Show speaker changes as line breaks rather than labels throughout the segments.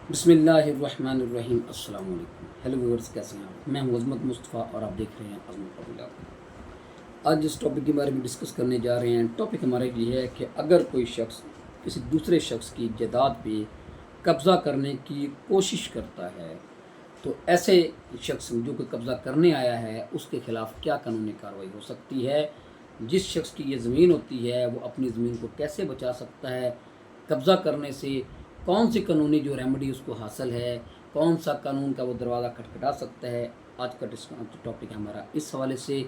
बिस्मिल्लाहिर्रहमानिर्रहीम। अस्सलाम वालेकुम। हेलो व्यूअर्स, कैसे हैं आप? मैं हूं अज़मत मुस्तफ़ा और आप देख रहे हैं अज़मत व्लॉग। आज जिस टॉपिक के बारे में डिस्कस करने जा रहे हैं, टॉपिक हमारा ये है कि अगर कोई शख्स किसी दूसरे शख्स की जायदाद पे कब्ज़ा करने की कोशिश करता है तो ऐसे शख्स जो कोई कब्ज़ा करने आया है उसके ख़िलाफ़ क्या कानूनी कार्रवाई हो सकती है। जिस शख्स की ये ज़मीन होती है वो अपनी ज़मीन को कैसे बचा सकता है कब्ज़ा करने से, कौन सी कानूनी जो रेमेडी उसको हासिल है, कौन सा कानून का वो दरवाज़ा खटखटा सकता है। आज का टॉपिक हमारा इस हवाले से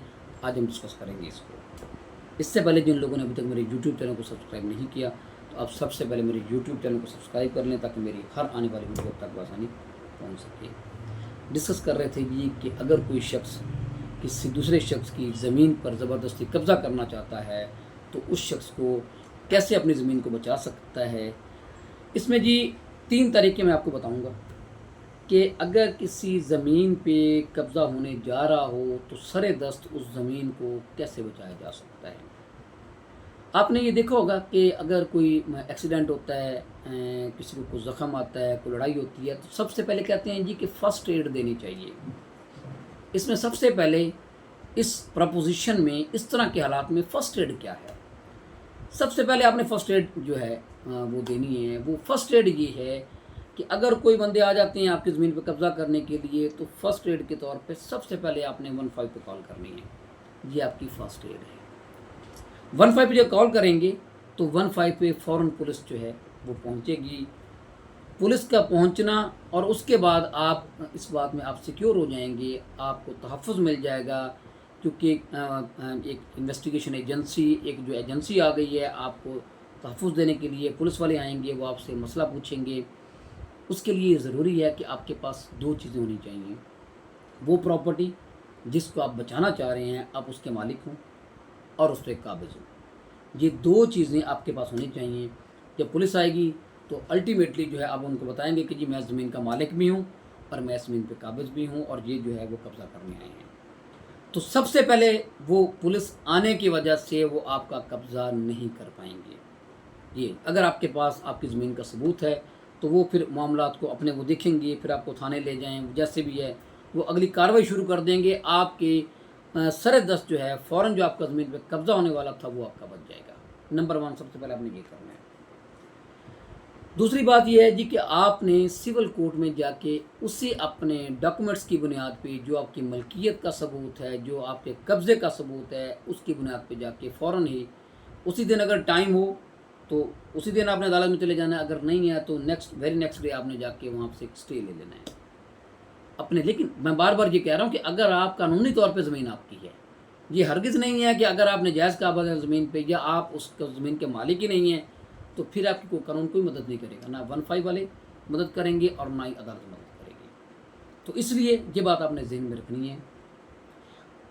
आज हम डिस्कस करेंगे इसको। इससे पहले जिन लोगों ने अभी तक मेरे यूट्यूब चैनल को सब्सक्राइब नहीं किया तो आप सबसे पहले मेरे यूट्यूब चैनल को सब्सक्राइब कर लें ताकि मेरी हर आने वाली वीडियो तक आसानी पहुँच सके। डिस्कस कर रहे थे जी कि अगर कोई शख्स किसी दूसरे शख्स की ज़मीन पर ज़बरदस्ती कब्ज़ा करना चाहता है तो उस शख्स को कैसे अपनी ज़मीन को बचा सकता है। इसमें जी 3 तरीके मैं आपको बताऊंगा कि अगर किसी ज़मीन पे कब्ज़ा होने जा रहा हो तो सरे दस्त उस ज़मीन को कैसे बचाया जा सकता है। आपने ये देखा होगा कि अगर कोई एक्सीडेंट होता है, किसी को कोई ज़ख़म आता है, कोई लड़ाई होती है तो सबसे पहले कहते हैं जी कि फ़र्स्ट एड देनी चाहिए। इसमें सबसे पहले इस प्रपोजिशन में इस तरह के हालात में फ़र्स्ट एड क्या है। सबसे पहले आपने फ़र्स्ट एड जो है वो देनी है। वो फ़र्स्ट एड ये है कि अगर कोई बंदे आ जाते हैं आपकी ज़मीन पर कब्ज़ा करने के लिए तो फ़र्स्ट एड के तौर पे सबसे पहले आपने 15 पे कॉल करनी है। ये आपकी फ़र्स्ट एड है। 15 पे जब कॉल करेंगे तो 15 पे फ़ौरन पुलिस जो है वो पहुंचेगी। पुलिस का पहुंचना और उसके बाद आप इस बात में आप सिक्योर हो जाएंगे, आपको तहफ़्फ़ुज़ मिल जाएगा क्योंकि एक इन्वेस्टिगेशन एजेंसी, एक जो एजेंसी आ गई है आपको तहफ़्फ़ुज़ देने के लिए। पुलिस वाले आएंगे, वो आपसे मसला पूछेंगे। उसके लिए ज़रूरी है कि आपके पास 2 चीज़ें होनी चाहिए। वो प्रॉपर्टी जिसको आप बचाना चाह रहे हैं आप उसके मालिक हों और उस पर काबिज़ हों। ये 2 चीज़ें आपके पास होनी चाहिए। जब पुलिस आएगी तो अल्टीमेटली जो है आप उनको बताएंगे कि जी मैं ज़मीन का मालिक भी हूँ और मैं ज़मीन पे काबिज़ भी हूँ और ये जो है वो कब्ज़ा करने आए हैं। तो सबसे पहले वो पुलिस आने की वजह से वो आपका कब्ज़ा नहीं कर पाएंगे। ये अगर आपके पास आपकी ज़मीन का सबूत है तो वो फिर मामलात को अपने वो देखेंगे, फिर आपको थाने ले जाएं, जैसे भी है वो अगली कार्रवाई शुरू कर देंगे। आपके सर दस्त जो है फ़ौरन जो आपका ज़मीन पे कब्ज़ा होने वाला था वो आपका बच जाएगा। नंबर 1 सबसे पहले आपने ये करना है। दूसरी बात यह है जी कि आपने सिविल कोर्ट में जाके उसी अपने डॉक्यूमेंट्स की बुनियाद पे जो आपकी मलकियत का सबूत है, जो आपके कब्ज़े का सबूत है, उसकी बुनियाद पे जाके फ़ौरन ही उसी दिन अगर टाइम हो तो उसी दिन आपने अदालत में चले जाना है। अगर नहीं है तो वेरी नेक्स्ट डे आपने जाके वहाँ से एक स्टे ले लेना है अपने। लेकिन मैं बार बार ये कह रहा हूँ कि अगर आप कानूनी तौर पर ज़मीन आपकी है, ये हरगिज़ नहीं है कि अगर आपने जायज़ काबज़ है ज़मीन पे या आप उस ज़मीन के मालिक ही नहीं हैं तो फिर आपकी कोई कानून कोई मदद नहीं करेगा, ना 15 वाले मदद करेंगे और ना ही अदालत मदद करेगी। तो इसलिए ये बात आपने जहन में रखनी है।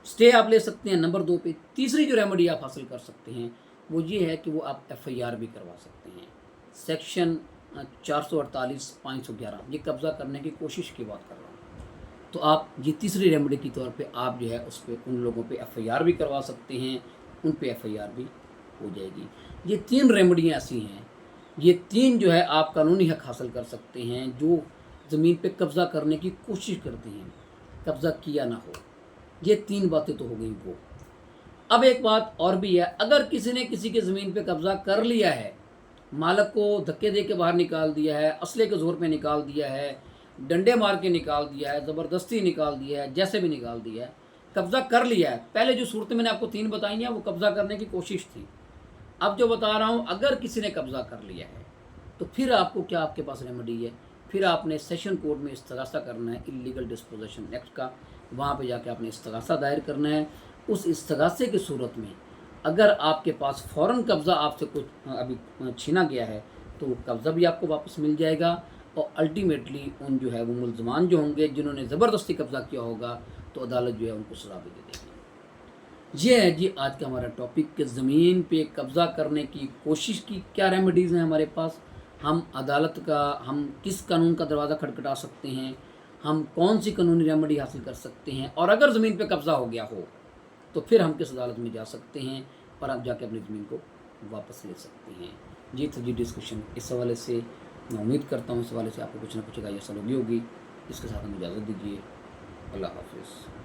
स्टे आप ले सकते हैं। नंबर 2 पे तीसरी जो रेमेडी आप हासिल कर सकते हैं वो ये है कि वो आप FIR भी करवा सकते हैं। सेक्शन 448 511 ये कब्ज़ा करने की कोशिश की बात कर रहा हूँ। तो आप ये तीसरी रेमेडी के तौर पे आप जो है उस पर उन लोगों पे FIR भी करवा सकते हैं, उन पे FIR भी हो जाएगी। ये 3 रेमेडियाँ ऐसी हैं, ये 3 जो है आप कानूनी हक हासिल कर सकते हैं जो ज़मीन पे कब्ज़ा करने की कोशिश करते हैं, कब्ज़ा किया ना हो। ये 3 बातें तो हो गई वो। अब एक बात और भी है, अगर किसी ने किसी की ज़मीन पे कब्ज़ा कर लिया है, मालिक को धक्के दे के बाहर निकाल दिया है, असले के ज़ोर पे निकाल दिया है, डंडे मार के निकाल दिया है, ज़बरदस्ती निकाल दिया है, जैसे भी निकाल दिया है, कब्ज़ा कर लिया है। पहले जो सूरतें मैंने आपको 3 बताई हैं वो कब्ज़ा करने की कोशिश थी। अब जो बता रहा हूँ, अगर किसी ने कब्ज़ा कर लिया है तो फिर आपको क्या आपके पास रेमेडी है। फिर आपने सेशन कोर्ट में इस्तग़ासा करना है इल्लीगल डिस्पोजेशन एक्ट का। वहाँ पे जाके आपने इस्तग़ासा दायर करना है। उस इस्तग़ासे की सूरत में अगर आपके पास फ़ौरन कब्ज़ा आपसे कुछ अभी छीना गया है तो वो कब्ज़ा भी आपको वापस मिल जाएगा और अल्टीमेटली उन जो है वो मुल्ज़मान जो होंगे जिन्होंने ज़बरदस्ती कब्ज़ा किया होगा तो अदालत जो है उनको सज़ा भी दे देगी। ये है जी आज का हमारा टॉपिक कि ज़मीन पे कब्ज़ा करने की कोशिश की क्या रेमेडीज़ हैं हमारे पास। हम अदालत का हम किस कानून का दरवाज़ा खटखटा सकते हैं, हम कौन सी कानूनी रेमेडी हासिल कर सकते हैं और अगर ज़मीन पे कब्ज़ा हो गया हो तो फिर हम किस अदालत में जा सकते हैं और आप जाके अपनी ज़मीन को वापस ले सकते हैं। जी तो जी डिस्कशन इस हवाले से میں امید کرتا ہوں اس حوالے سے آپ کو کچھ نہ کچھ رائے حاصل ہوگی اس کے ساتھ ہمیں اجازت دیجیے. اللہ حافظ.